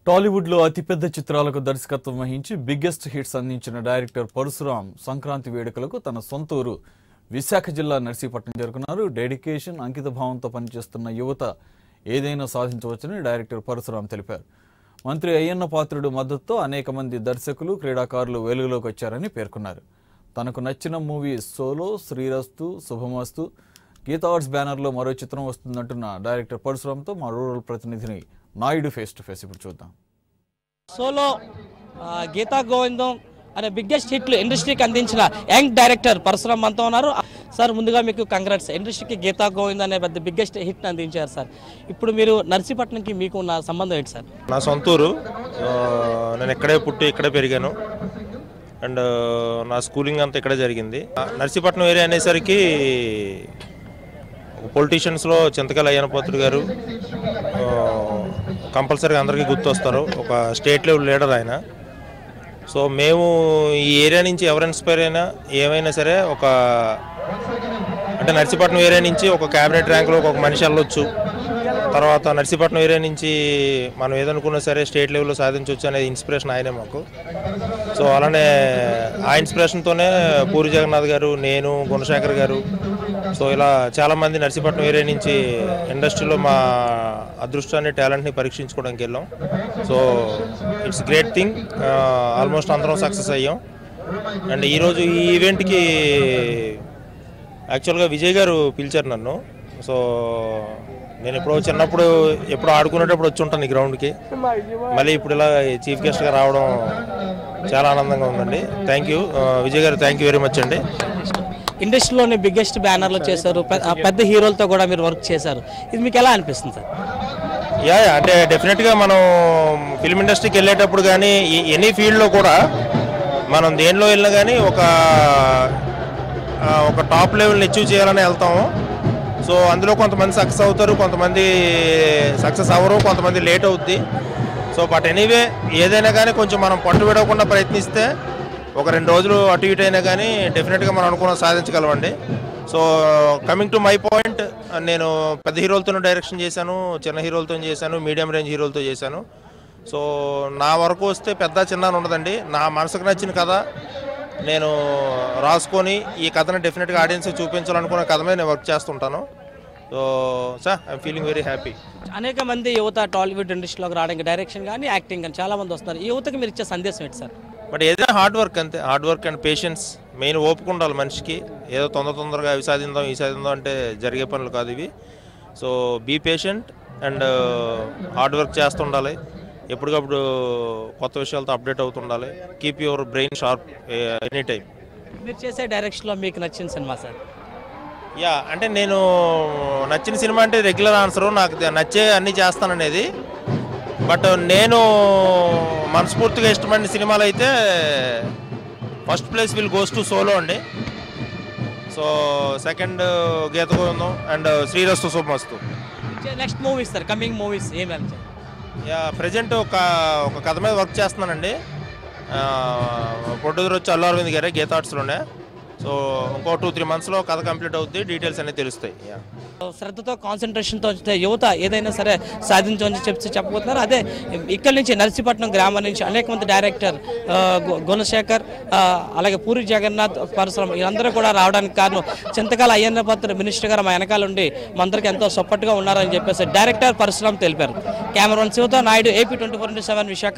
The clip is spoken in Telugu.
టాలీవుడ్ లో అతిపెద్ద చిత్రాలకు దర్శకత్వం వహించి బిగ్గెస్ట్ హిట్స్ అందించిన డైరెక్టర్ పరశురామ్ సంక్రాంతి వేడుకలకు తన సొంత ఊరు విశాఖ జిల్లా నర్సీపట్నం చేరుకున్నారు. డెడికేషన్, అంకితభావంతో పనిచేస్తున్న యువత ఏదైనా సాధించవచ్చని డైరెక్టర్ పరశురామ్ తెలిపారు. మంత్రి అయ్యన్న పాత్రుడు మద్దతుతో అనేక మంది దర్శకులు, క్రీడాకారులు వెలుగులోకి వచ్చారని పేర్కొన్నారు. తనకు నచ్చిన మూవీ సోలో, శ్రీరస్తు, శుభమస్తు, గీతా ఆర్ట్స్ బ్యానర్లో మరో చిత్రం వస్తుందంటున్న డైరెక్టర్ పరశురామ్తో మా రూరల్ ప్రతినిధిని నాయుడు ఫేస్ టు ఫేస్ ఇప్పుడు చూద్దాం. సోలో, గీతా గోవిందం అనే బిగ్గెస్ట్ హిట్లు ఇండస్ట్రీకి అందించిన యంగ్ డైరెక్టర్ పరశురామ్ మనతో ఉన్నారు. సార్, ముందుగా మీకు కంగ్రాట్స్. ఇండస్ట్రీకి గీతా గోవిందం అనే పెద్ద బిగ్గెస్ట్ హిట్ అందించారు సార్. ఇప్పుడు మీరు నర్సీపట్నంకి మీకు ఉన్న సంబంధం ఏంటి సార్? నా సొంతూరు, నేను ఇక్కడే పుట్టి ఇక్కడే పెరిగాను. అండ్ నా స్కూలింగ్ అంతా ఇక్కడే జరిగింది. నర్సీపట్నం ఏరియా అనేసరికి పొలిటీషియన్స్లో చింతకాయల అయ్యన్న పాత్రుడు గారు కంపల్సరీగా అందరికీ గుర్తొస్తారు. ఒక స్టేట్ లెవెల్ లీడర్ ఆయన. సో మేము ఈ ఏరియా నుంచి ఎవరు ఇన్స్పైర్ అయినా ఏమైనా సరే అంటే నర్సీపట్నం ఏరియా నుంచి ఒక క్యాబినెట్ ర్యాంకులో ఒక మనిషి వెళ్ళొచ్చు. తర్వాత నర్సీపట్నం ఏరియా నుంచి మనం ఏదనుకున్నా సరే స్టేట్ లెవెల్లో సాధించవచ్చు అనేది ఇన్స్పిరేషన్ ఆయనే మాకు. సో అలానే ఆ ఇన్స్పిరేషన్తోనే పూరి జగన్నాథ్ గారు, నేను, గుణశేఖర్ గారు, సో ఇలా చాలామంది నర్సీపట్నం ఏరియా నుంచి ఇండస్ట్రీలో మా అదృష్టాన్ని, టాలెంట్ని పరీక్షించుకోవడానికి వెళ్ళాం. So it's great thing. Almost అందరం సక్సెస్ అయ్యాం. అండ్ ఈరోజు ఈ ఈవెంట్కి యాక్చువల్గా విజయ్ గారు పిలిచారు నన్ను. సో నేను చిన్నప్పుడు ఎప్పుడు ఆడుకునేటప్పుడు వచ్చి ఉంటాను ఈ గ్రౌండ్కి. మళ్ళీ ఇప్పుడు ఇలా చీఫ్ గెస్ట్గా రావడం చాలా ఆనందంగా ఉందండి. థ్యాంక్ యూ విజయ్ గారు, థ్యాంక్ యూ వెరీ మచ్ అండి. ఇండస్ట్రీలోని బిగ్గెస్ట్ బ్యానర్లో చేశారు, పెద్ద హీరోలతో కూడా మీరు వర్క్ చేశారు. ఇది మీకు ఎలా అనిపిస్తుంది సార్? అంటే డెఫినెట్గా మనం ఫిల్మ్ ఇండస్ట్రీకి వెళ్ళేటప్పుడు కానీ ఎనీ ఫీల్డ్లో కూడా మనం దేనిలో వెళ్ళినా కానీ ఒక టాప్ లెవెల్ని అచీవ్ చేయాలని వెళ్తాము. సో అందులో కొంతమంది సక్సెస్ అవుతారు, కొంతమంది సక్సెస్ అవ్వరు, కొంతమంది లేట్ అవుద్ది. సో బట్ ఎనీవే ఏదైనా కానీ కొంచెం మనం పట్టు విడవకుండా ప్రయత్నిస్తే ఒక 2 రోజులు అటు ఇటు అయినా కానీ డెఫినెట్గా మనం అనుకున్న సాధించగలమండి. So coming to my point, నేను పెద్ద హీరోలతో డైరెక్షన్ చేశాను, చిన్న హీరోలతో చేశాను, మీడియం రేంజ్ హీరోలతో చేశాను. సో నా వరకు వస్తే పెద్ద చిన్న ఉండదండి. నా మనసుకు నచ్చిన కథ నేను రాసుకొని ఈ కథను డెఫినెట్గా ఆడియన్స్కి చూపించాలనుకున్న కథ మీద నేను వర్క్ చేస్తుంటాను. So sir, I'm feeling very happy. అనేక మంది యువత టాలీవుడ్ ఇండస్ట్రీలోకి రావడానికి డైరెక్షన్ కానీ యాక్టింగ్ కానీ చాలా మంది వస్తారు. ఈ యువతకి మీరు ఇచ్చే సందేశం ఏంటి సార్? బట్ ఏదైనా హార్డ్ వర్క్, అంతే. Hard work and patience main. ఓపిక ఉండాలి మనిషికి. ఏదో తొందరగా అవి సాధిందాం ఈ సాధిందాం అంటే జరిగే పనులు కాదు ఇవి. So be patient and hard work చేస్తుండాలి. ఎప్పటికప్పుడు కొత్త విషయాలతో అప్డేట్ అవుతుండాలి. Keep your brain sharp any time. మీరు చేసే డైరెక్షన్లో మీకు నచ్చిన సినిమా సార్? అంటే నేను నచ్చిన సినిమా అంటే రెగ్యులర్ ఆన్సరు, నాకు నచ్చే అన్నీ చేస్తాననేది. బట్ నేను మనస్ఫూర్తిగా ఇష్టమైన సినిమాలు అయితే first place will goes to solo అండి. So second Geetha Govindam and Srirastu, Subhamastu. Next movies sir, coming movies ఏమి అంటే? ప్రజెంట్ ఒక కథ మీద వర్క్ చేస్తున్నానండి. ప్రొడ్యూసర్ వచ్చి అల్లు అరవింద్ గారే, గీతా ఆర్ట్స్లోనే. సో ఇంకో 2-3 మంత్స్లో కథ కంప్లీట్ అవుద్ది, డీటెయిల్స్ అన్నీ తెలుస్తాయి. శ్రద్ధతో, కాన్సన్ట్రేషన్తో యువత ఏదైనా సరే సాధించమని చెప్పబోతున్నారు. అదే ఇక్కడి నుంచి నర్సీపట్నం గ్రామం నుంచి అనేక మంది డైరెక్టర్, గుణశేఖర్, అలాగే పూరి జగన్నాథ్, పరశురామ్ వీళ్ళందరూ కూడా రావడానికి కారణం చింతకాయల అయ్యన్న పాత్రుడు మినిస్టర్ గారు మా వెనకాల ఉండి మందరికి ఎంతో సపోర్ట్గా ఉన్నారని చెప్పేసి డైరెక్టర్ పరశురామ్ తెలిపారు. కెమెరామెన్ శివతో నాయుడు, AP 24/7 విశాఖ.